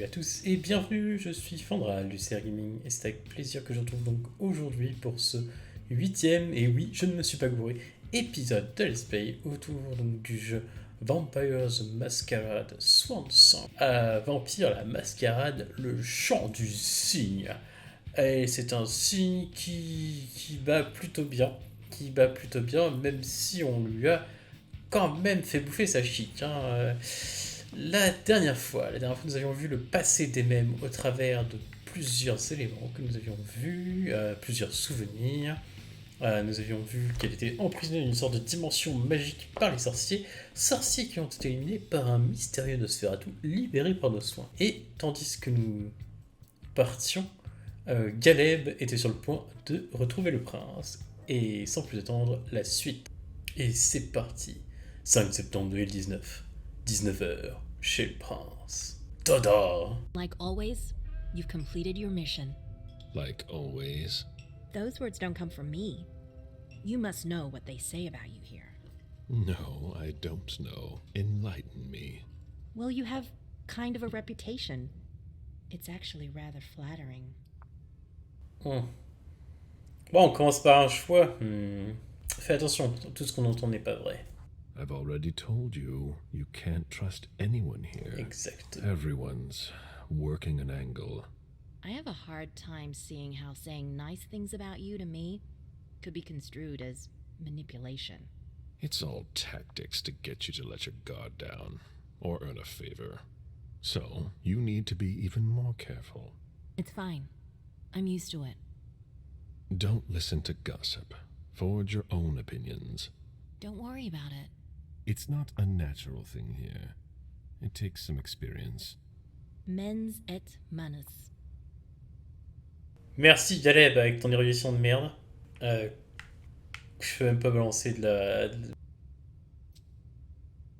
Salut à tous et bienvenue, je suis Fandral du CER-GAMING et c'est avec plaisir que je retrouve donc aujourd'hui pour ce 8e, et oui, je ne me suis pas gouré, épisode de Let's Play autour donc du jeu Vampires Masquerade Swansong. Vampire la Masquerade, le chant du cygne. Et c'est un cygne qui bat plutôt bien, même si on lui a quand même fait bouffer sa chic. La dernière fois, nous avions vu le passé d'Emem au travers de plusieurs éléments que nous avions vus, plusieurs souvenirs. Nous avions vu qu'elle était emprisonnée dans une sorte de dimension magique par les sorciers qui ont été éliminés par un mystérieux Nosferatu libéré par nos soins. Et tandis que nous partions, Galeb était sur le point de retrouver le prince. Et sans plus attendre, la suite. Et c'est parti. 5 septembre 2019, 19h, chez le prince. Tada! Like always, you've completed your mission. Like always? Those words don't come from me. You must know what they say about you here. No, I don't know. Enlighten me. Well, you have kind of a reputation. It's actually rather flattering. Bon, on commence par un choix. Fais attention, tout ce qu'on entend n'est pas vrai. I've already told you, you can't trust anyone here. Exactly. Everyone's working an angle. I have a hard time seeing how saying nice things about you to me could be construed as manipulation. It's all tactics to get you to let your guard down, or earn a favor. So, you need to be even more careful. It's fine. I'm used to it. Don't listen to gossip. Forge your own opinions. Don't worry about it. It's not a natural thing here. It takes some experience. Mens et manus. Merci Galeb avec ton érudition de merde. Je peux même pas balancer de la...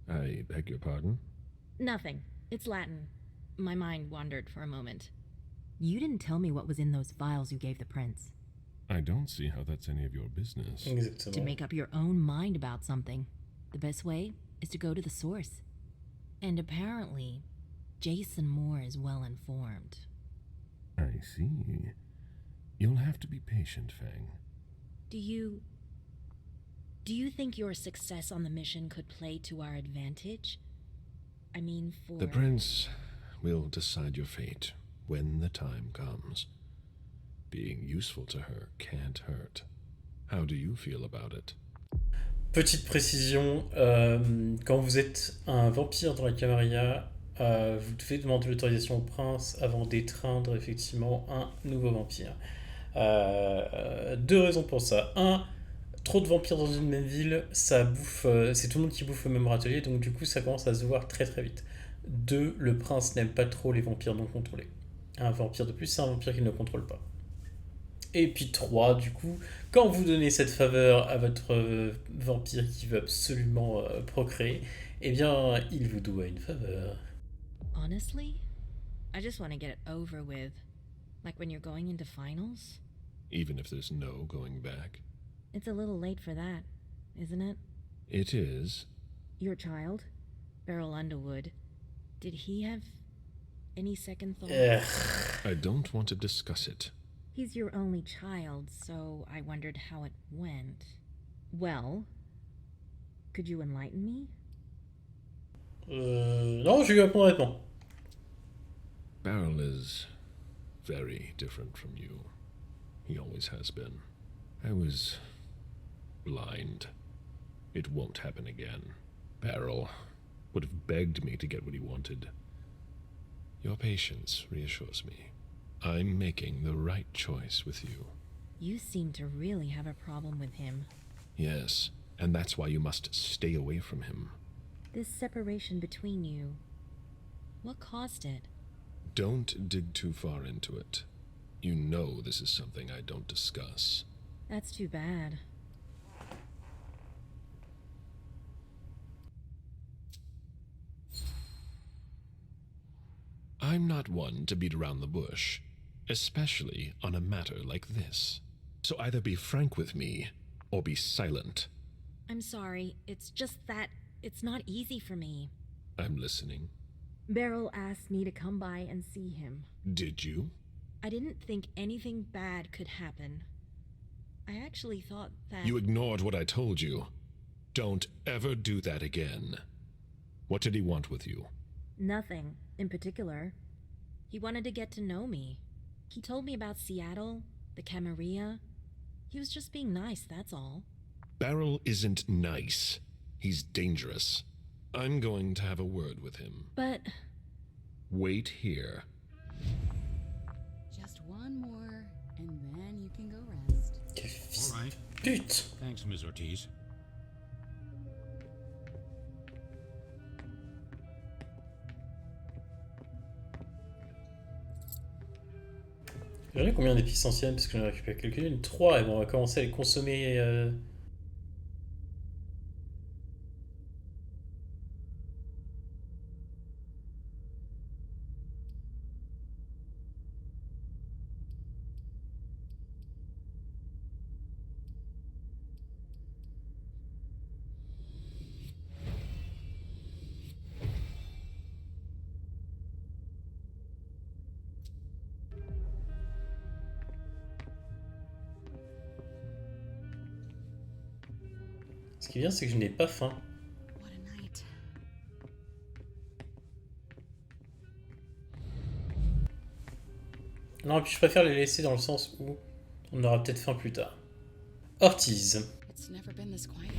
I beg your pardon? Nothing. It's Latin. My mind wandered for a moment. You didn't tell me what was in those files you gave the prince. I don't see how that's any of your business. Exactement. To make up your own mind about something, the best way is to go to the source. And apparently, Jason Moore is well informed. I see. You'll have to be patient, Fang. Do you think your success on the mission could play to our advantage? I mean, for... The prince will decide your fate when the time comes. Being useful to her can't hurt. How do you feel about it? Petite précision, quand vous êtes un vampire dans la Camarilla, vous devez demander l'autorisation au prince avant d'étreindre effectivement un nouveau vampire. Deux raisons pour ça. Un, trop de vampires dans une même ville, ça bouffe, c'est tout le monde qui bouffe au même râtelier, donc du coup ça commence à se voir très très vite. Deux, le prince n'aime pas trop les vampires non contrôlés. Un vampire de plus, c'est un vampire qu'il ne contrôle pas. Et puis 3, du coup, quand vous donnez cette faveur à votre vampire qui veut absolument procréer, eh bien, il vous doit une faveur. Honestly, I just want to get it over with. Like when you're going into finals. Even if there's no going back? It's a little late for that, isn't it? It is. Your child, Beryl Underwood, did he have any second thoughts? I don't want to discuss it. He's your only child, so I wondered how it went. Well, could you enlighten me? Non, je lui réponds honnêtement. Beryl is very different from you. He always has been. I was blind. It won't happen again. Beryl would have begged me to get what he wanted. Your patience reassures me. I'm making the right choice with you. You seem to really have a problem with him. Yes, and that's why you must stay away from him. This separation between you, what caused it? Don't dig too far into it. You know this is something I don't discuss. That's too bad. I'm not one to beat around the bush, especially on a matter like this. So either be frank with me, or be silent. I'm sorry, it's just that it's not easy for me. I'm listening. Beryl asked me to come by and see him. Did you? I didn't think anything bad could happen. I actually thought that... You ignored what I told you. Don't ever do that again. What did he want with you? Nothing in particular. He wanted to get to know me. He told me about Seattle, the Camarilla. He was just being nice, that's all. Beryl isn't nice. He's dangerous. I'm going to have a word with him. But... Wait here. Just one more, and then you can go rest. Fils All right. pute. Thanks, Ms. Ortiz. J'en ai combien d'épices anciennes parce que j'en ai récupéré quelques-unes. 3, et bon, on va commencer à les consommer. Ce qui est bien, c'est que je n'ai pas faim. What a night. Non, et puis je préfère les laisser dans le sens où on aura peut-être faim plus tard. Ortiz. It's never been this quiet.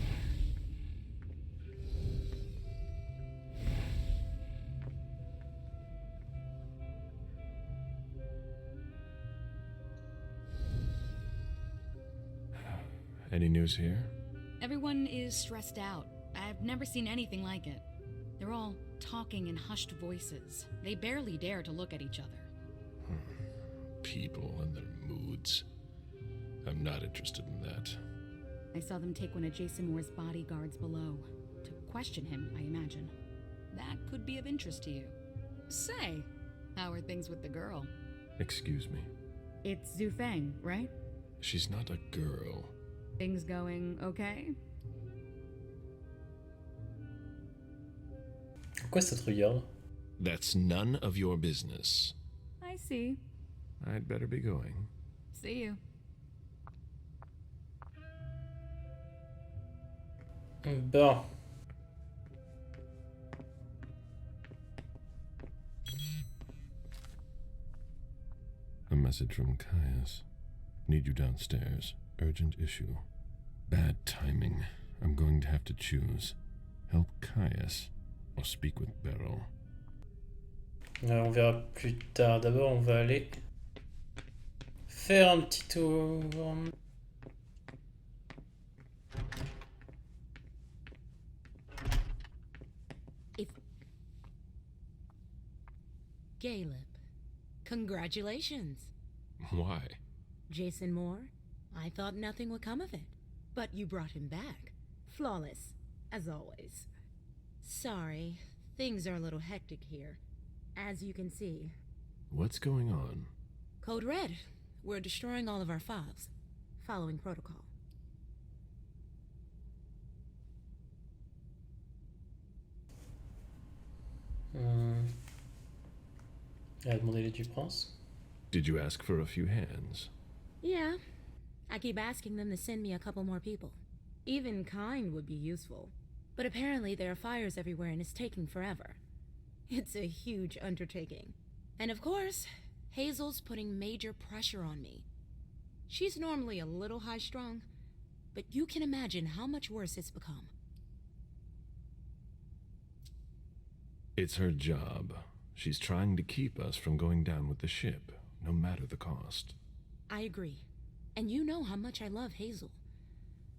Any news here? Everyone is stressed out. I've never seen anything like it. They're all talking in hushed voices. They barely dare to look at each other. People and their moods. I'm not interested in that. I saw them take one of Jason Moore's bodyguards below. To question him, I imagine. That could be of interest to you. Say, how are things with the girl? Excuse me. It's Zhu Feng, right? She's not a girl. Things going okay? Pourquoi ça te regarde? That's none of your business. I see. I'd better be going. See you. Bon. A message from Caius. Need you downstairs. Urgent issue. Bad timing. I'm going to have to choose. Help Caius or speak with Beryl. On verra plus tard. D'abord, on va aller faire un petit tour. Galeb, congratulations. Why? Jason Moore? I thought nothing would come of it. But you brought him back. Flawless, as always. Sorry, things are a little hectic here. As you can see. What's going on? Code Red. We're destroying all of our files. Following protocol. Elle a demandé l'aide du prince. Did you ask for a few hands? Yeah. I keep asking them to send me a couple more people. Even kind would be useful. But apparently there are fires everywhere and it's taking forever. It's a huge undertaking. And of course, Hazel's putting major pressure on me. She's normally a little high-strung, but you can imagine how much worse it's become. It's her job. She's trying to keep us from going down with the ship, no matter the cost. I agree. And you know how much I love Hazel.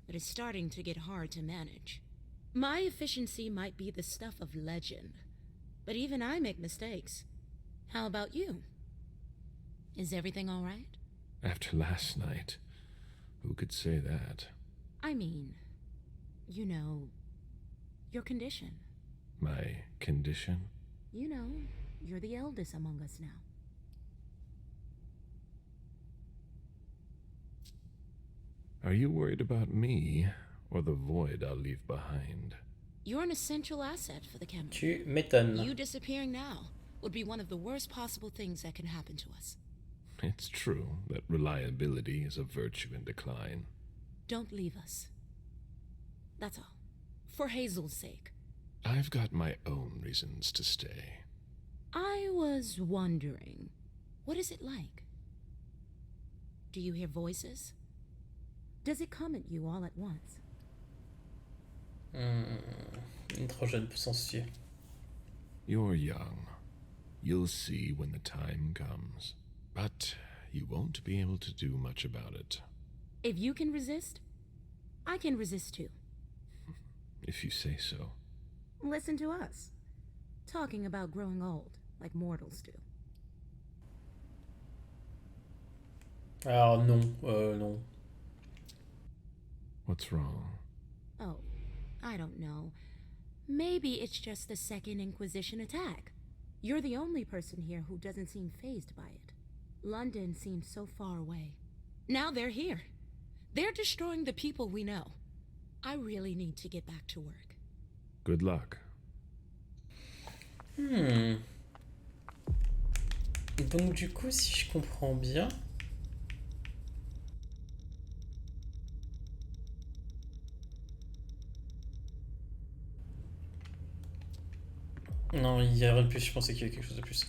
But it's starting to get hard to manage. My efficiency might be the stuff of legend, but even I make mistakes. How about you? Is everything all right? After last night, who could say that? I mean, you know, your condition. My condition? You know, you're the eldest among us now. Are you worried about me, or the void I'll leave behind? You're an essential asset for the Cameron. Tu m'étonnes. You disappearing now would be one of the worst possible things that can happen to us. It's true that reliability is a virtue in decline. Don't leave us. That's all. For Hazel's sake. I've got my own reasons to stay. I was wondering, what is it like? Do you hear voices? Does it come at you all at once? Trop jeune pour s'en soucier. You're young. You'll see when the time comes. But you won't be able to do much about it. If you can resist, I can resist too. If you say so. Listen to us. Talking about growing old, like mortals do. Alors non, non. What's wrong? Oh, I don't know. Maybe it's just the Second Inquisition attack. You're the only person here who doesn't seem fazed by it. London seems so far away. Now they're here. They're destroying the people we know. I really need to get back to work. Good luck. Donc du coup, si je comprends bien... Non, il y a rien de plus, je pensais qu'il y avait quelque chose de plus.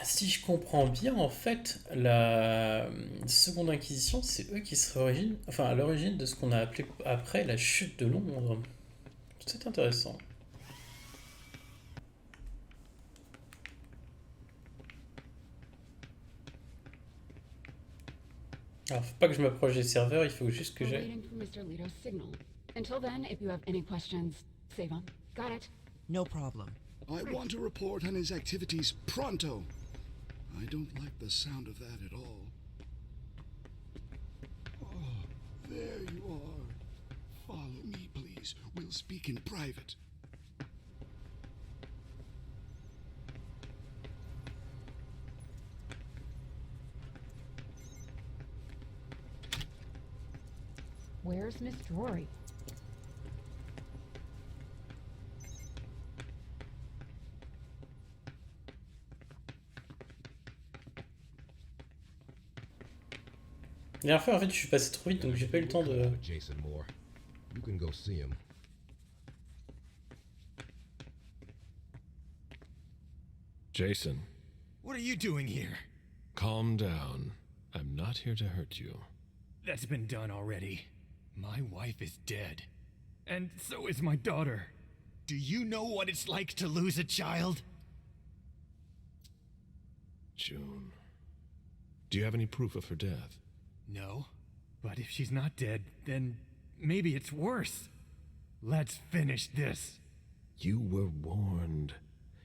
Si je comprends bien, en fait, la Seconde Inquisition, c'est eux qui seraient à l'origine de ce qu'on a appelé après la chute de Londres. C'est intéressant. Alors, faut pas que je m'approche des serveurs, il faut juste que We're j'aille... waiting for Mr. Leto's signal. Until then, if you have any questions, save them. Got it? No problem. I want a report on his activities pronto. I don't like the sound of that at all. Oh, there you are. Follow me, please. We'll speak in private. Where's Miss Drury? La dernière fois, en fait, je suis passé trop vite, donc j'ai pas eu le temps de... Jason Moore. You can go see him. Jason, What are you doing here? calm down. I'm not here to hurt you. That's been done already. My wife is dead. And so is my daughter. Do you know what it's like to lose a child? June. Do you have any proof of her death? No. But if she's not dead, then maybe it's worse. Let's finish this. You were warned.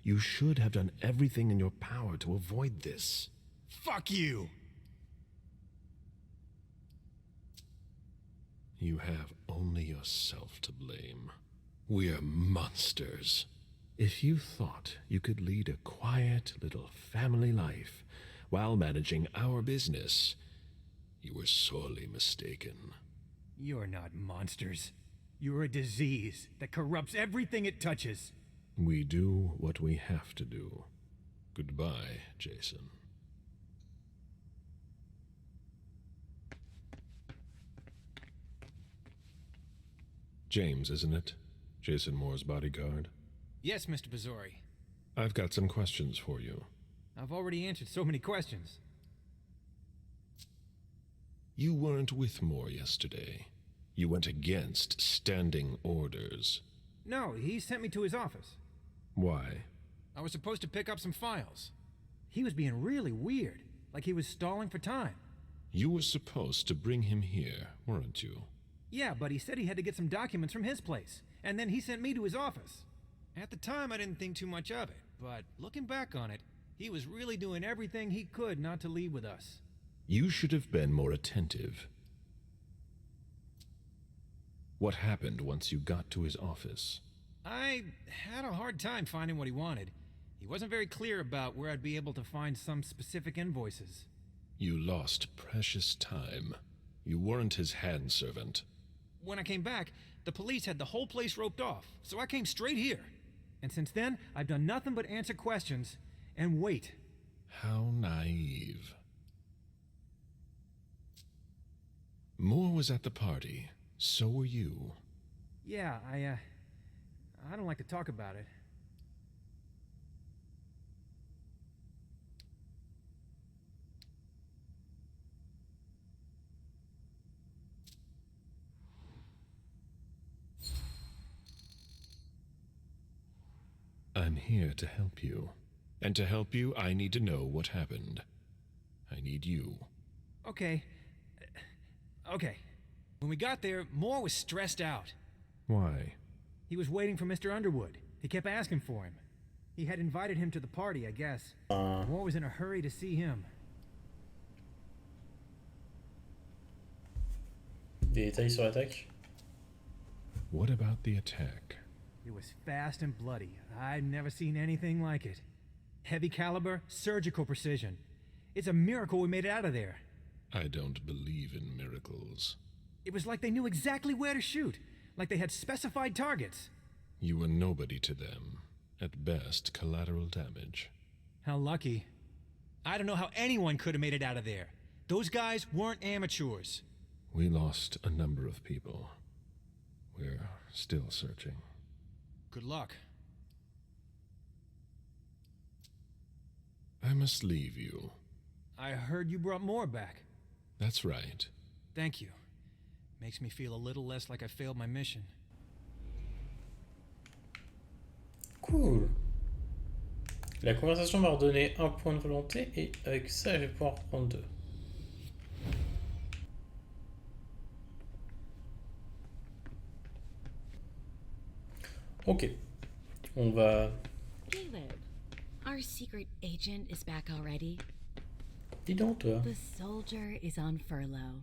You should have done everything in your power to avoid this. Fuck you! You have only yourself to blame. We're monsters. If you thought you could lead a quiet little family life while managing our business, you were sorely mistaken. You're not monsters. You're a disease that corrupts everything it touches. We do what we have to do. Goodbye, Jason. James, isn't it? Jason Moore's bodyguard. Yes, Mr. Bazzori. I've got some questions for you. I've already answered so many questions. You weren't with Moore yesterday. You went against standing orders. No, he sent me to his office. Why? I was supposed to pick up some files. He was being really weird, like he was stalling for time. You were supposed to bring him here, weren't you? Yeah, but he said he had to get some documents from his place, and then he sent me to his office. At the time, I didn't think too much of it, but looking back on it, he was really doing everything he could not to leave with us. You should have been more attentive. What happened once you got to his office? I had a hard time finding what he wanted. He wasn't very clear about where I'd be able to find some specific invoices. You lost precious time. You weren't his handservant. When I came back, the police had the whole place roped off, so I came straight here. And since then, I've done nothing but answer questions and wait. How naive. Moore was at the party. So were you. Yeah, I don't like to talk about it. I'm here to help you. And to help you, I need to know what happened. I need you. Okay. When we got there, Moore was stressed out. Why? He was waiting for Mr. Underwood. He kept asking for him. He had invited him to the party, I guess. Moore was in a hurry to see him. Des détails sur l'attaque? What about the attack? It was fast and bloody. I've never seen anything like it. Heavy caliber, surgical precision. It's a miracle we made it out of there. I don't believe in miracles. It was like they knew exactly where to shoot, like they had specified targets. You were nobody to them. At best, collateral damage. How lucky. I don't know how anyone could have made it out of there. Those guys weren't amateurs. We lost a number of people. We're still searching. Good luck. I must leave you. I heard you brought Moore back. That's right. Thank you. Makes me feel a little less like I failed my mission. Cool. La conversation m'a redonné un point de volonté et avec ça, je vais pouvoir en prendre 2. Ok. On va... Galeb, our secret agent is back already. Dis donc, toi. The soldier is on furlough.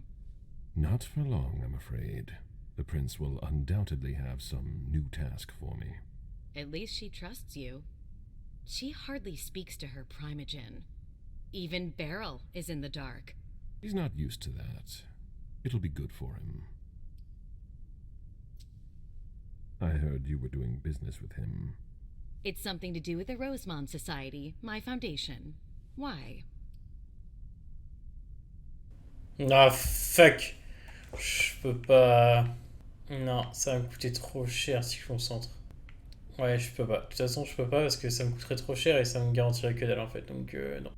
Not for long, I'm afraid. The prince will undoubtedly have some new task for me. At least she trusts you. She hardly speaks to her primogen. Even Beryl is in the dark. He's not used to that. It'll be good for him. I heard you were doing business with him. It's something to do with the Rosemont Society, my foundation. Why? Ah, fuck. Je peux pas... Non, ça va me coûter trop cher si je concentre. Ouais, je peux pas. De toute façon, je peux pas parce que ça me coûterait trop cher et ça me garantirait que dalle en fait. Donc, non.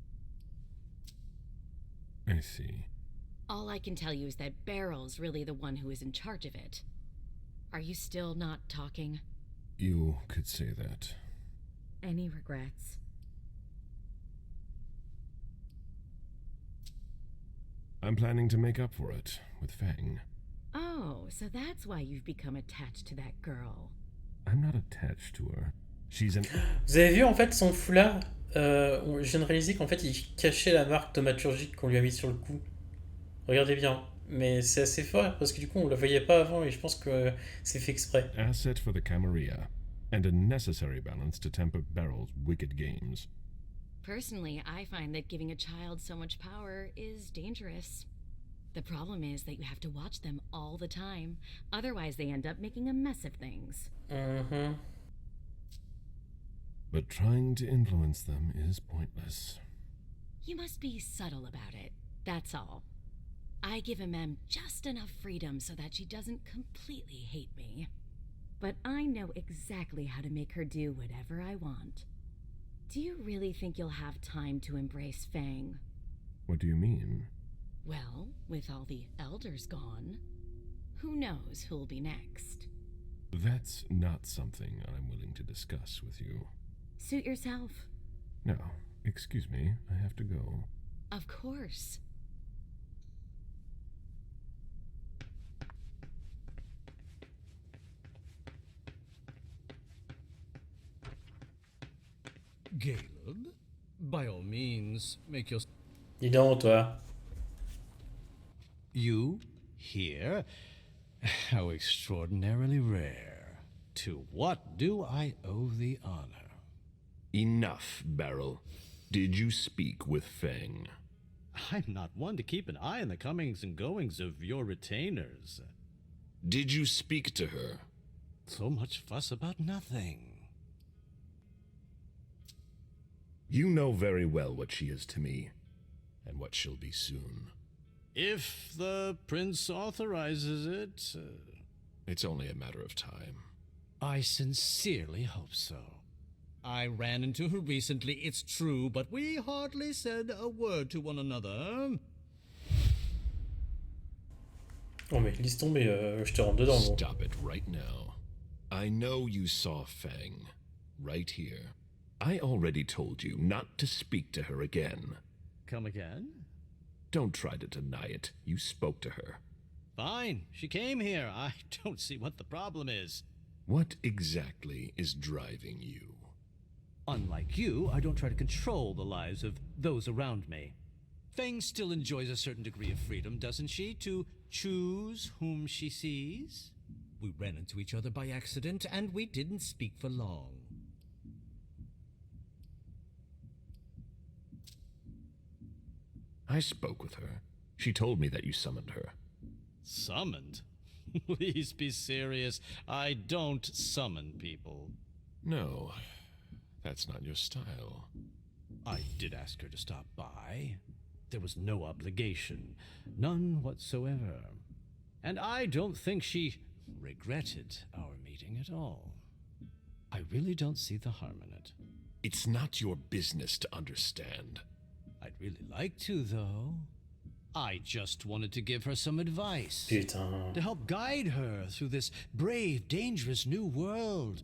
I see. All I can tell you is that Beryl's really the one who is in charge of it. Are you still not talking? You could say that. Any regrets? I'm planning to make up for it with Fang. Oh, so that's why you've become attached to that girl. I'm not attached to her. She's an... Vous avez vu en fait son foulard je viens de réaliser qu'en fait il cachait la marque thaumaturgique qu'on lui a mis sur le cou. Regardez bien. Mais c'est assez fort parce que du coup on la voyait pas avant et je pense que c'est fait exprès. Asset for the Camarilla, and a necessary balance to temper Beryl's wicked games. Personally, I find that giving a child so much power is dangerous. The problem is that you have to watch them all the time. Otherwise, they end up making a mess of things. Mm-hmm. But trying to influence them is pointless. You must be subtle about it, that's all. I give Emem just enough freedom so that she doesn't completely hate me. But I know exactly how to make her do whatever I want. Do you really think you'll have time to embrace Fang? What do you mean? Well, with all the elders gone, who knows who'll be next? That's not something I'm willing to discuss with you. Suit yourself. Now, excuse me, I have to go. Of course. Galeb, by all means, make your... Dis donc, toi. You here? How extraordinarily rare. To what do I owe the honor? Enough, Beryl. Did you speak with Fang? I'm not one to keep an eye on the comings and goings of your retainers. Did you speak to her? So much fuss about nothing. You know very well what she is to me, and what she'll be soon. If the prince authorizes it, It's only a matter of time. I sincerely hope so. I ran into her recently, it's true, but we hardly said a word to one another. Oh mais laisse tomber, je te rentre dedans. Gros. Stop it right now. I know you saw Fang. Right here. I already told you not to speak to her again. Come again? Don't try to deny it. You spoke to her. Fine, she came here. I don't see what the problem is. What exactly is driving you? Unlike you, I don't try to control the lives of those around me. Fang still enjoys a certain degree of freedom, doesn't she, to choose whom she sees? We ran into each other by accident, and we didn't speak for long. I spoke with her. She told me that you summoned her. Summoned? Please be serious. I don't summon people. No, that's not your style. I did ask her to stop by. There was no obligation. None whatsoever. And I don't think she regretted our meeting at all. I really don't see the harm in it. It's not your business to understand. I'd really like to, though. I just wanted to give her some advice. Putain. To help guide her through this brave, dangerous new world.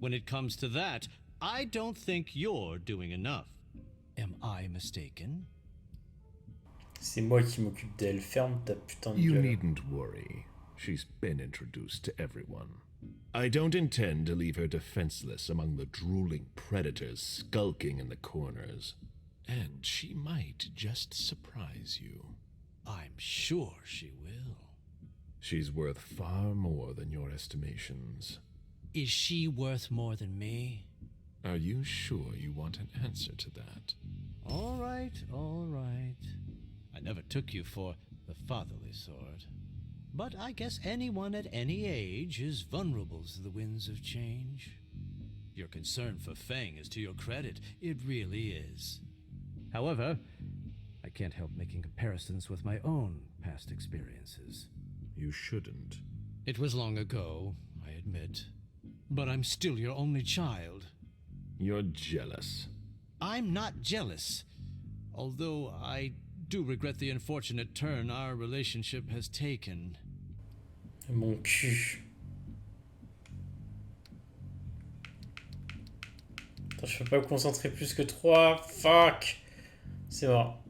When it comes to that, I don't think you're doing enough. Am I mistaken? C'est moi qui m'occupe d'elle. Ferme ta putain de You gueule. needn't worry. She's been introduced to everyone. I don't intend to leave her defenseless among the drooling predators skulking in the corners. And she might just surprise you. I'm sure she will. She's worth far more than your estimations. Is she worth more than me? Are you sure you want an answer to that? All right, all right. I never took you for the fatherly sort. But I guess anyone at any age is vulnerable to the winds of change. Your concern for Fang is to your credit. It really is. However, I can't help making comparisons with my own past experiences. You shouldn't. It was long ago, I admit. But I'm still your only child. You're jealous. I'm not jealous. Although I do regret the unfortunate turn our relationship has taken. Mon cul. Attends, je peux pas me concentrer plus que 3. Fuck. C'est mort.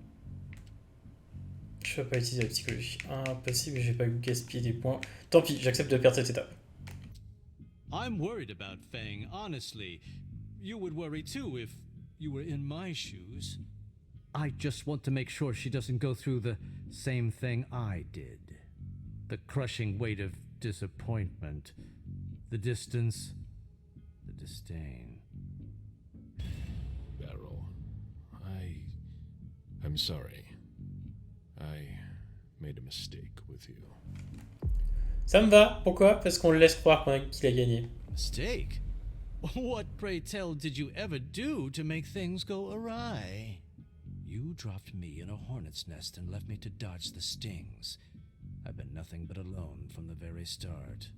Je peux pas utiliser la psychologie. Impossible, j'ai pas gaspillé des points. Tant pis, j'accepte de perdre cette étape. I'm worried about Fang, honestly. You would worry too if you were in my shoes. I just want to make sure she doesn't go through the same thing I did. The crushing weight of disappointment, the distance, the disdain. Beryl, I'm sorry. I made a mistake with you. Ça me va. Pourquoi? Parce qu'on le laisse croire qu'il a gagné. Mistake? What, pray tell, did you ever do to make things go awry? You dropped me in a hornet's nest and left me to dodge the stings. I've been nothing but alone from the very start.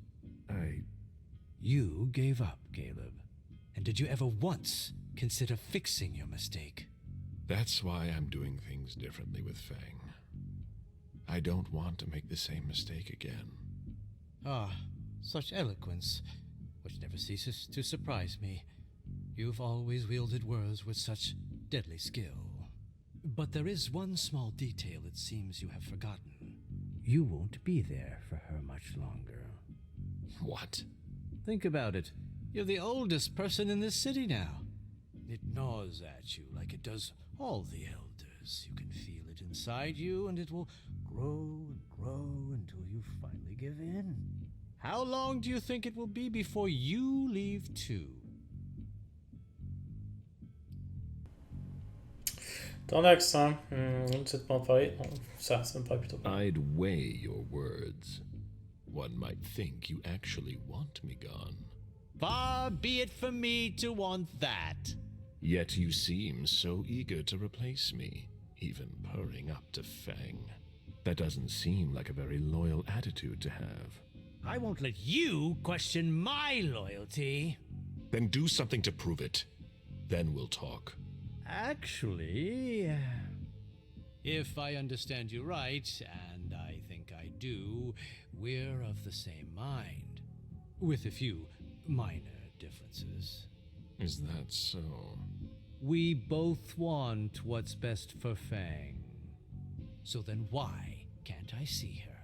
You gave up, Galeb. And did you ever once consider fixing your mistake? That's why I'm doing things differently with Fang. I don't want to make the same mistake again. Ah, such eloquence, which never ceases to surprise me. You've always wielded words with such deadly skill. But there is one small detail it seems you have forgotten. You won't be there for her much longer. What? Think about it. You're the oldest person in this city now. It gnaws at you like it does all the elders. You can feel it inside you, and it will grow and grow until you finally give in. How long do you think it will be before you leave too? T'en as que ça, hein. On ne sait pas en parler. Non, ça me paraît plutôt pas. I'd weigh your words. One might think you actually want me gone. Far be it from me to want that. Yet you seem so eager to replace me, even purring up to Fang. That doesn't seem like a very loyal attitude to have. I won't let you question my loyalty. Then do something to prove it. Then we'll talk. Actually, if I understand you right, and I think I do, we're of the same mind. With a few minor differences. Is that so? We both want what's best for Fang. So then why can't I see her?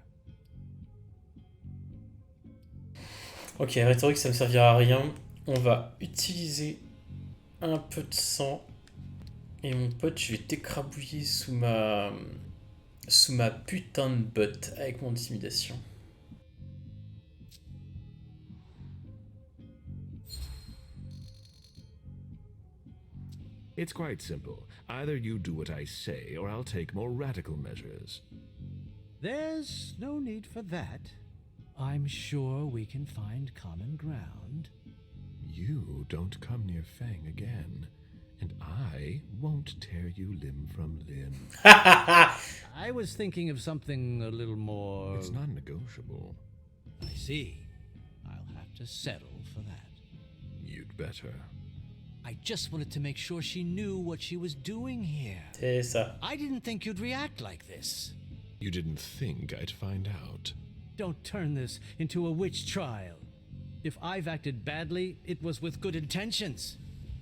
Ok, rhétorique, ça me servira à rien. On va utiliser un peu de sang. Et mon pote, je vais t'écrabouiller sous ma putain de botte avec mon intimidation. It's quite simple. Either you do what I say, or I'll take more radical measures. There's no need for that. I'm sure we can find common ground. You don't come near Fang again, and I won't tear you limb from limb. I was thinking of something a little more... It's non-negotiable. I see. I'll have to settle for that. You'd better. I just wanted to make sure she knew what she was doing here. C'est ça. I didn't think you'd react like this. You didn't think I'd find out. Don't turn this into a witch trial. If I've acted badly, it was with good intentions.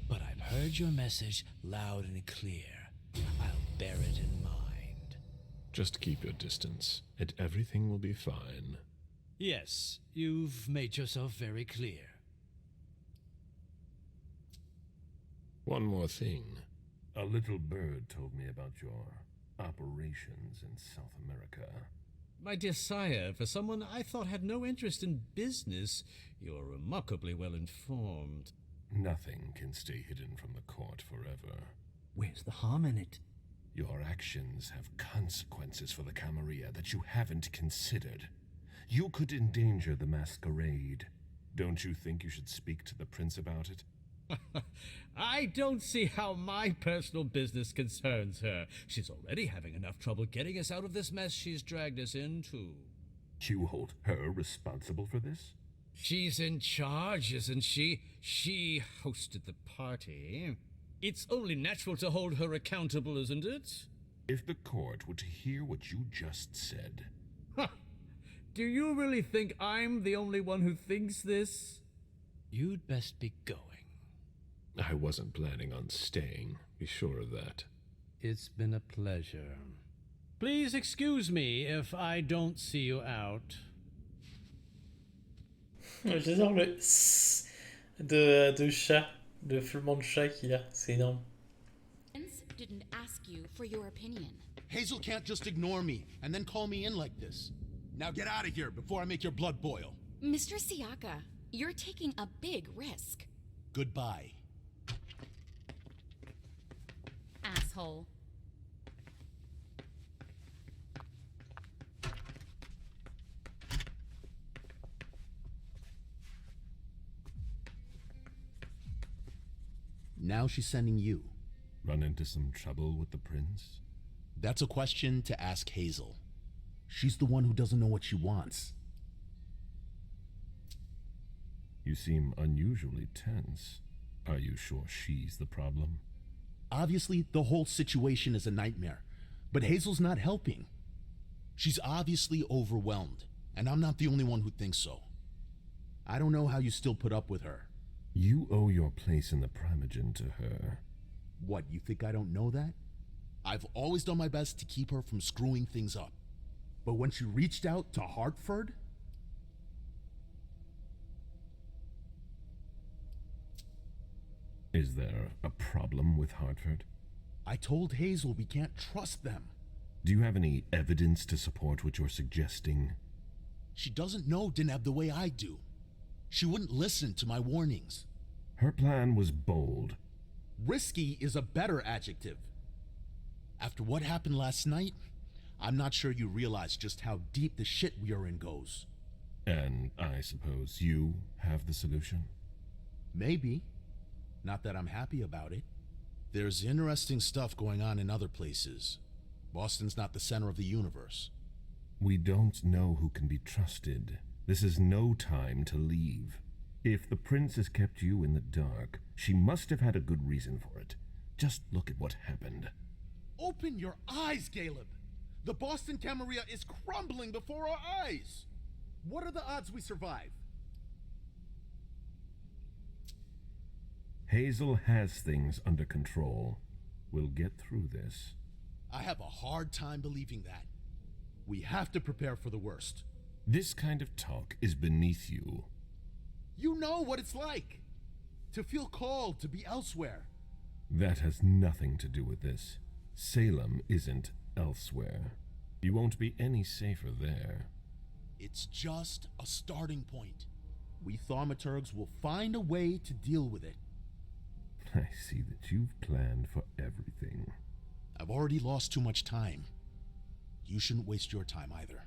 But I've heard your message loud and clear. I'll bear it in mind. Just keep your distance, and everything will be fine. Yes, you've made yourself very clear. One more thing. A little bird told me about your operations in South America. My dear sire, for someone I thought had no interest in business, you're remarkably well informed. Nothing can stay hidden from the court forever. Where's the harm in it? Your actions have consequences for the Camarilla that you haven't considered. You could endanger the Masquerade. Don't you think you should speak to the prince about it? I don't see how my personal business concerns her. She's already having enough trouble getting us out of this mess she's dragged us into. You hold her responsible for this? She's in charge, isn't she? She hosted the party. It's only natural to hold her accountable, isn't it? If the court were to hear what you just said... Do you really think I'm the only one who thinks this? You'd best be going. I wasn't planning on staying, be sure of that. It's been a pleasure. Please excuse me if I don't see you out. J'adore le de chat, le flement de chat qu'il a, c'est énorme. Didn't ask you for your opinion. Hazel can't just ignore me and then call me in like this. Now get out of here before I make your blood boil. Mr. Siaka, you're taking a big risk. Goodbye. Asshole. Now she's sending you. Run into some trouble with the prince? That's a question to ask Hazel. She's the one who doesn't know what she wants. You seem unusually tense. Are you sure she's the problem? Obviously, the whole situation is a nightmare, but Hazel's not helping. She's obviously overwhelmed, and I'm not the only one who thinks so. I don't know how you still put up with her. You owe your place in the Primogen to her. What, you think I don't know that? I've always done my best to keep her from screwing things up. But when she reached out to Hartford... Is there a problem with Hartford? I told Hazel we can't trust them. Do you have any evidence to support what you're suggesting? She doesn't know Deneb the way I do. She wouldn't listen to my warnings. Her plan was bold. Risky is a better adjective. After what happened last night, I'm not sure you realize just how deep the shit we are in goes. And I suppose you have the solution? Maybe. Not that I'm happy about it. There's interesting stuff going on in other places. Boston's not the center of the universe. We don't know who can be trusted. This is no time to leave. If the prince has kept you in the dark, she must have had a good reason for it. Just look at what happened. Open your eyes, Galeb! The Boston Camarilla is crumbling before our eyes! What are the odds we survive? Hazel has things under control. We'll get through this. I have a hard time believing that. We have to prepare for the worst. This kind of talk is beneath you. You know what it's like. To feel called to be elsewhere. That has nothing to do with this. Salem isn't elsewhere. You won't be any safer there. It's just a starting point. We thaumaturgs will find a way to deal with it. I see that you've planned for everything. I've already lost too much time. You shouldn't waste your time either.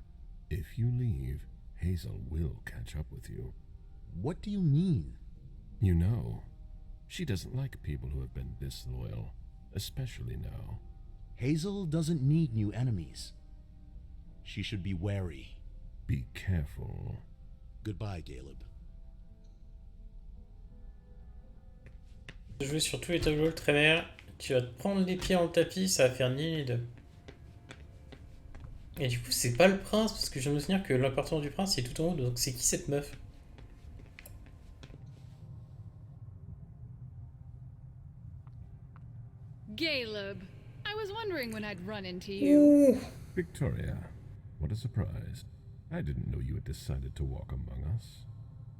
If you leave, Hazel will catch up with you. What do you mean? You know, she doesn't like people who have been disloyal, especially now. Hazel doesn't need new enemies. She should be wary. Be careful. Goodbye, Galeb. Jouer sur tous les tableaux, très bien. Tu vas te prendre les pieds dans le tapis, ça va faire ni ni deux. Et du coup, c'est pas le prince, parce que je me souviens que l'appartement du prince il est tout en haut, donc c'est qui cette meuf? Galeb, I was wondering when I'd run into you. Ouh. Victoria, what a surprise. I didn't know you had decided to walk among us.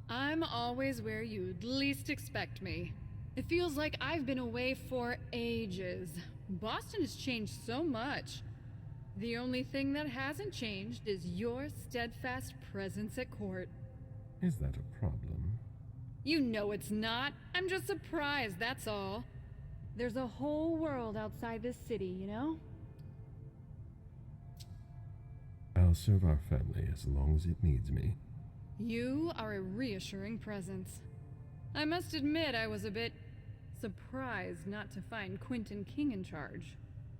I'm always where you'd least expect me. It feels like I've been away for ages. Boston has changed so much. The only thing that hasn't changed is your steadfast presence at court. Is that a problem? You know it's not. I'm just surprised, that's all. There's a whole world outside this city, you know? I'll serve our family as long as it needs me. You are a reassuring presence. I must admit I was a bit surprised not to find Quentin King in charge.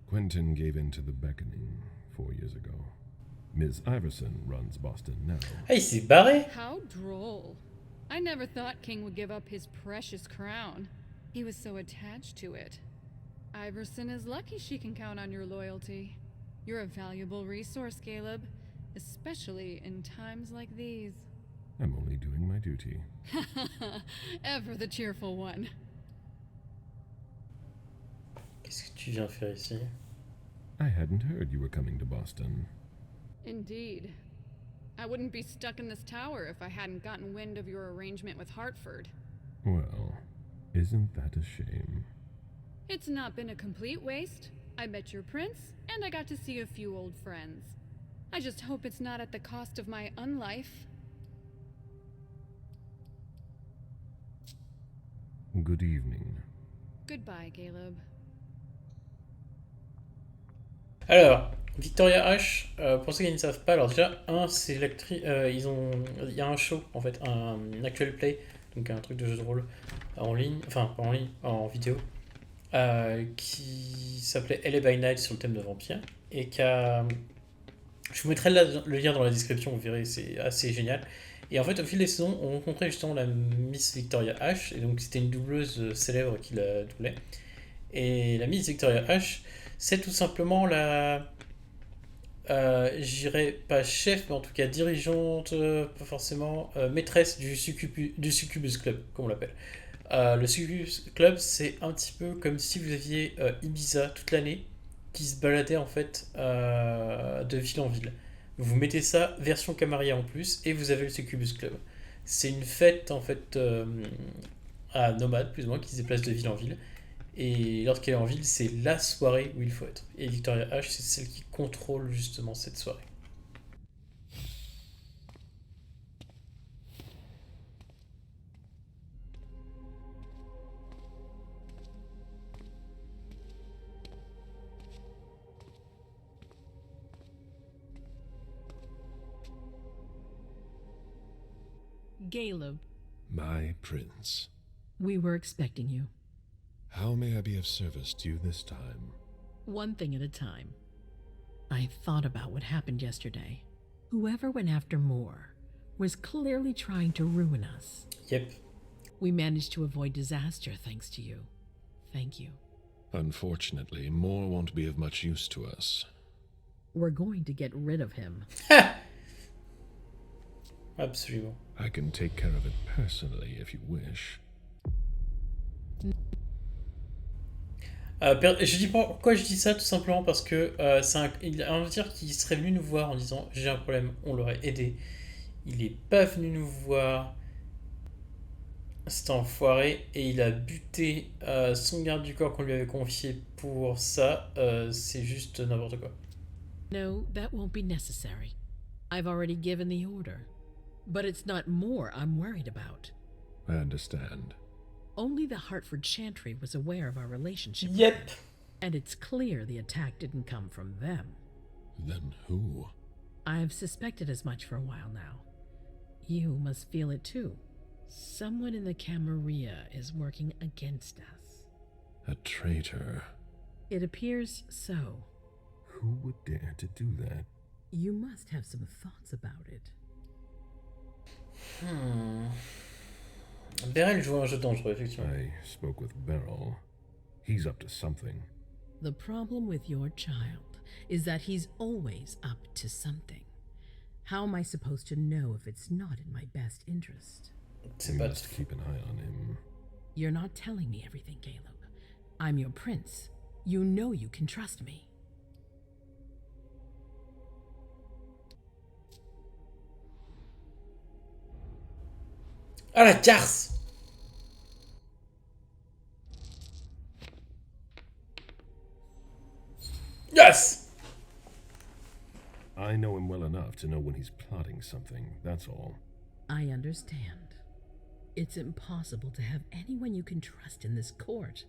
Quentin gave in to the beckoning 4 years ago. Ms. Iverson runs Boston now. Ah, il s'est barré? How droll. I never thought King would give up his precious crown. He was so attached to it. Iverson is lucky she can count on your loyalty. You're a valuable resource, Galeb, especially in times like these. I'm only doing my duty. Ever the cheerful one. Qu'est-ce que tu viens faire ici? I hadn't heard you were coming to Boston. Indeed. I wouldn't be stuck in this tower if I hadn't gotten wind of your arrangement with Hartford. Well, isn't that a shame? It's not been a complete waste. I met your prince, and I got to see a few old friends. I just hope it's not at the cost of my unlife. Good evening. Goodbye, Galeb. Alors, Victoria H, pour ceux qui ne savent pas, alors déjà, c'est l'actrice, il y a un show, en fait, un actual play, donc un truc de jeu de rôle en ligne, enfin, pas en ligne, en vidéo, qui s'appelait LA by Night sur le thème de vampire, et qui a... Je vous mettrai le lien dans la description, vous verrez, c'est assez génial. Et en fait, au fil des saisons, on rencontrait justement la Miss Victoria H, et donc c'était une doubleuse célèbre qui la doublait. Et la Miss Victoria H, c'est tout simplement la, j'irais pas chef, mais en tout cas dirigeante, pas forcément, maîtresse du Succubus Club, comme on l'appelle. Le Succubus Club, c'est un petit peu comme si vous aviez Ibiza toute l'année, qui se baladait en fait de ville en ville. Vous mettez ça, version Camarilla en plus, et vous avez le Succubus Club. C'est une fête en fait à nomade, plus ou moins, qui se déplace de ville en ville. Et lorsqu'elle est en ville, c'est la soirée où il faut être. Et Victoria H, c'est celle qui contrôle justement cette soirée. Galeb. My prince. We were expecting you. How may I be of service to you this time? One thing at a time. I thought about what happened yesterday. Whoever went after Moore was clearly trying to ruin us. Yep. We managed to avoid disaster thanks to you. Thank you. Unfortunately, Moore won't be of much use to us. We're going to get rid of him. Absolument. I can take care of it personally if you wish. Je dis pourquoi je dis ça, tout simplement parce que on va dire qu'il serait venu nous voir en disant j'ai un problème, on l'aurait aidé. Il est pas venu nous voir, cet enfoiré, et il a buté son garde du corps qu'on lui avait confié pour ça. C'est juste n'importe quoi. No, that won't be necessary. I've already given the order. But it's not Moore I'm worried about. I understand. Only the Hartford Chantry was aware of our relationship. Yep. And it's clear the attack didn't come from them. Then who? I've suspected as much for a while now. You must feel it too. Someone in the Camarilla is working against us. A traitor. It appears so. Who would dare to do that? You must have some thoughts about it. Beryl joue un jeu dangereux, effectivement. I spoke with Beryl. He's up to something. The problem with your child is that he's always up to something. How am I supposed to know if it's not in my best interest? We must keep an eye on him. You're not telling me everything, Galeb. I'm your prince. You know you can trust me. Ah, la carse! Yes! I know him well enough to know when he's plotting something, that's all. I understand. It's impossible to have anyone you can trust in this court,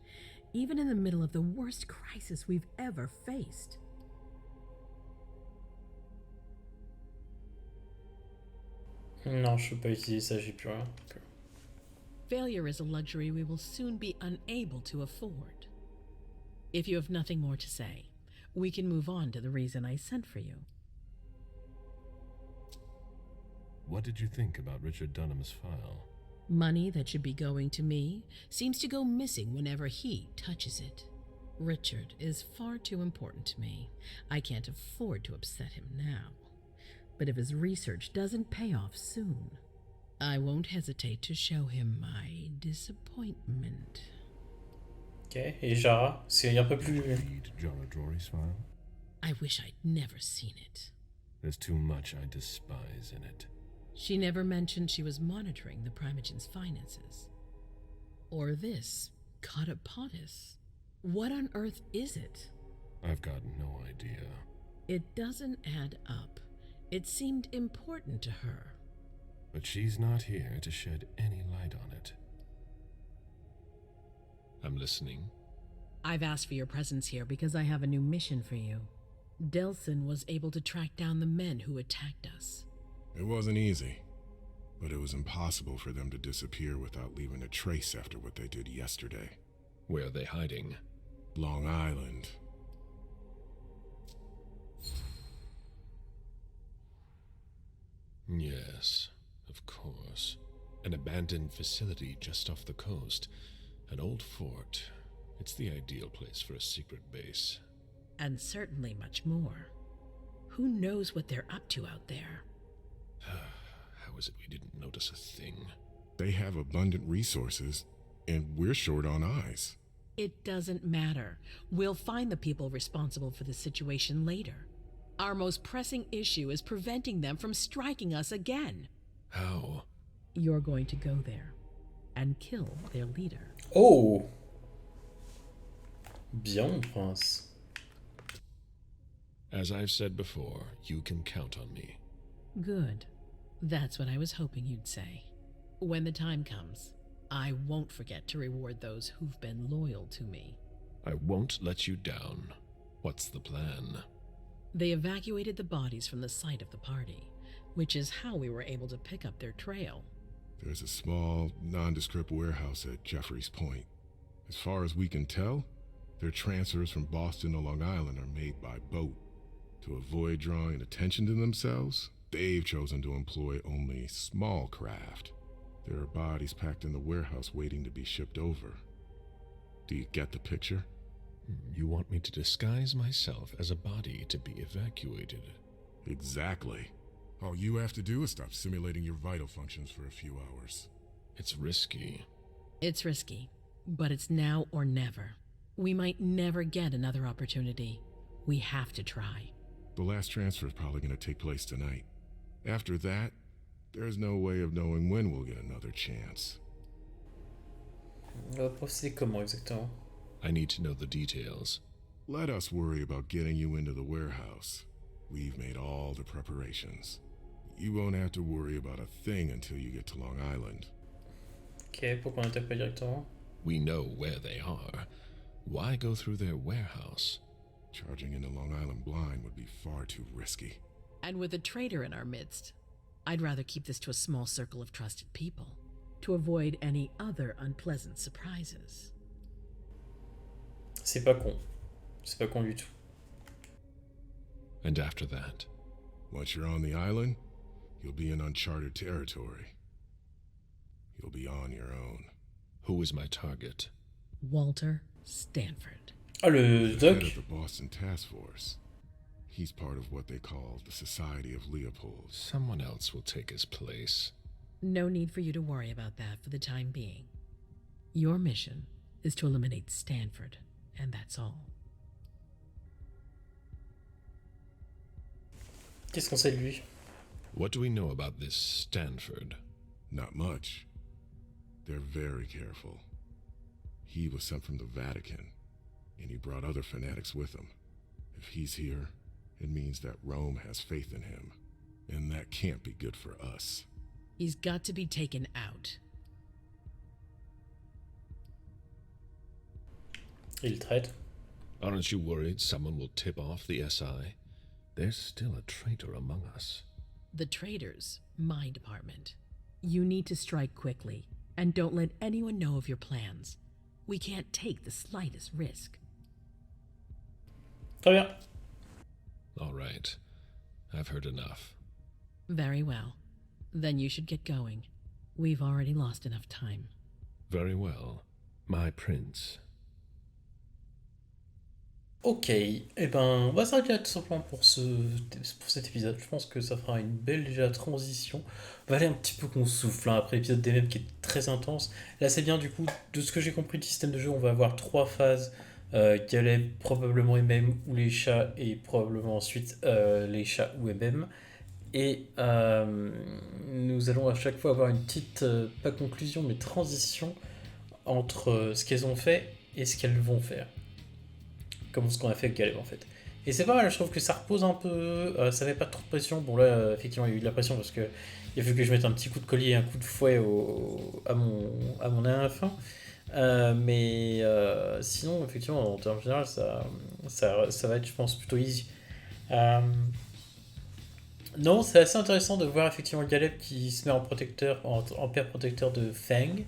even in the middle of the worst crisis we've ever faced. Non, je peux pas utiliser ça, j'ai plus rien. Failure is a luxury we will soon be unable to afford. If you have nothing more to say, we can move on to the reason I sent for you. What did you think about Richard Dunham's file? Money that should be going to me seems to go missing whenever he touches it. Richard is far too important to me. I can't afford to upset him now. But if his research doesn't pay off soon, I won't hesitate to show him my disappointment. Ok, et Jara, c'est un peu plus... Read Jara Jory's file? I wish I'd never seen it. There's too much I despise in it. She never mentioned she was monitoring the Primogen's finances. Or this, Cotopotis. What on earth is it? I've got no idea. It doesn't add up. It seemed important to her. But she's not here to shed any light on it. I'm listening. I've asked for your presence here because I have a new mission for you. Delson was able to track down the men who attacked us. It wasn't easy, but it was impossible for them to disappear without leaving a trace after what they did yesterday. Where are they hiding? Long Island. Yes, of course. An abandoned facility just off the coast. An old fort. It's the ideal place for a secret base. And certainly much more. Who knows what they're up to out there? How is it we didn't notice a thing? They have abundant resources, and we're short on eyes. It doesn't matter. We'll find the people responsible for the situation later. Our most pressing issue is preventing them from striking us again. How? You're going to go there and kill their leader. Oh! Bien, mon prince. As I've said before, you can count on me. Good. That's what I was hoping you'd say. When the time comes, I won't forget to reward those who've been loyal to me. I won't let you down. What's the plan? They evacuated the bodies from the site of the party, which is how we were able to pick up their trail. There's a small, nondescript warehouse at Jeffrey's Point. As far as we can tell, their transfers from Boston to Long Island are made by boat. To avoid drawing attention to themselves, they've chosen to employ only small craft. There are bodies packed in the warehouse waiting to be shipped over. Do you get the picture? You want me to disguise myself as a body to be evacuated? Exactly. All you have to do is stop simulating your vital functions for a few hours. It's risky. It's risky, but it's now or never. We might never get another opportunity. We have to try. The last transfer is probably going to take place tonight. After that, there's no way of knowing when we'll get another chance. On va procéder comment exactement? I need to know the details. Let us worry about getting you into the warehouse. We've made all the preparations. You won't have to worry about a thing until you get to Long Island. Ok, pourquoi on n'attaque pas directement? We know where they are. Why go through their warehouse? Charging into Long Island blind would be far too risky. And with a traitor in our midst, I'd rather keep this to a small circle of trusted people, to avoid any other unpleasant surprises. C'est pas con. C'est pas con du tout. And after that? Once you're on the island, you'll be in uncharted territory. You'll be on your own. Who is my target? Walter Stanford. Ah, le He's doc? head of the Boston Task Force. He's part of what they call the Society of Leopold. Someone else will take his place. No need for you to worry about that for the time being. Your mission is to eliminate Stanford, and that's all. Qu'est-ce qu'on sait de lui? What do we know about this Stanford? Not much. They're very careful. He was sent from the Vatican, and he brought other fanatics with him. If he's here, it means that Rome has faith in him, and that can't be good for us. He's got to be taken out. Il traite. Aren't you worried someone will tip off the SI? There's still a traitor among us. The traitors, my department. You need to strike quickly, and don't let anyone know of your plans. We can't take the slightest risk. Très bien. All right. I've heard enough. Very well. Then you should get going. We've already lost enough time. Very well. My prince. Ok, et ben on va s'arrêter là tout simplement pour cet épisode. Je pense que ça fera une belle déjà transition. On va aller un petit peu qu'on souffle hein, après l'épisode d'Emem qui est très intense. Là c'est bien du coup, de ce que j'ai compris du système de jeu, on va avoir 3 phases. Galeb, probablement Emem ou les chats, et probablement ensuite les chats ou Emem. Et nous allons à chaque fois avoir une petite, pas conclusion, mais transition entre ce qu'elles ont fait et ce qu'elles vont faire. Comme ce qu'on a fait avec Galeb en fait. Et c'est pas mal, je trouve que ça repose un peu, ça met pas trop de pression. Bon là, effectivement, il y a eu de la pression parce que il a fallu que je mette un petit coup de collier et un coup de fouet à mon AF1. Mais sinon, effectivement, en termes généraux, ça va être, je pense, plutôt easy. Non, c'est assez intéressant de voir effectivement Galeb qui se met en protecteur, en père protecteur de Fang.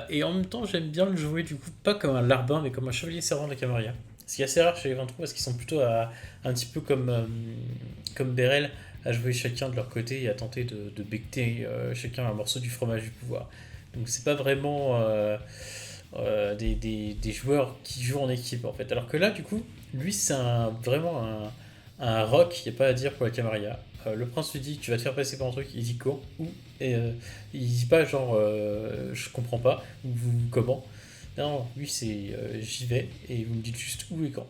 Et en même temps, j'aime bien le jouer du coup, pas comme un larbin, mais comme un chevalier servant de Camarilla. Ce qui est assez rare chez les 23 parce qu'ils sont plutôt un petit peu comme Beryl, à jouer chacun de leur côté et à tenter de becter chacun un morceau du fromage du pouvoir. Donc c'est pas vraiment des joueurs qui jouent en équipe en fait. Alors que là, du coup, lui c'est vraiment un rock, il n'y a pas à dire pour la Camarilla. Le prince lui dit tu vas te faire passer par un truc, il dit quand, où, et il dit pas genre je comprends pas, ou comment. Non, lui c'est j'y vais et vous me dites juste où et quand.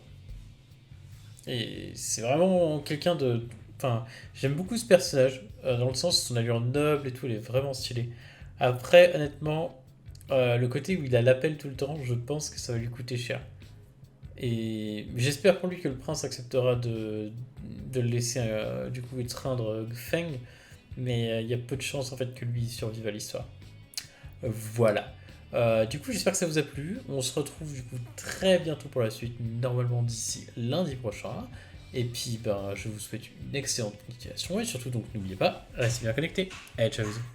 Et c'est vraiment quelqu'un de. Enfin, j'aime beaucoup ce personnage, dans le sens son allure noble et tout, il est vraiment stylé. Après, honnêtement, le côté où il a l'appel tout le temps, je pense que ça va lui coûter cher. Et j'espère pour lui que le prince acceptera de le laisser du coup étreindre Feng, mais il y a peu de chances en fait que lui survive à l'histoire. Voilà. Du coup, j'espère que ça vous a plu. On se retrouve du coup très bientôt pour la suite, normalement d'ici lundi prochain. Et puis, je vous souhaite une excellente continuation et surtout donc n'oubliez pas, restez bien connectés. Allez, ciao.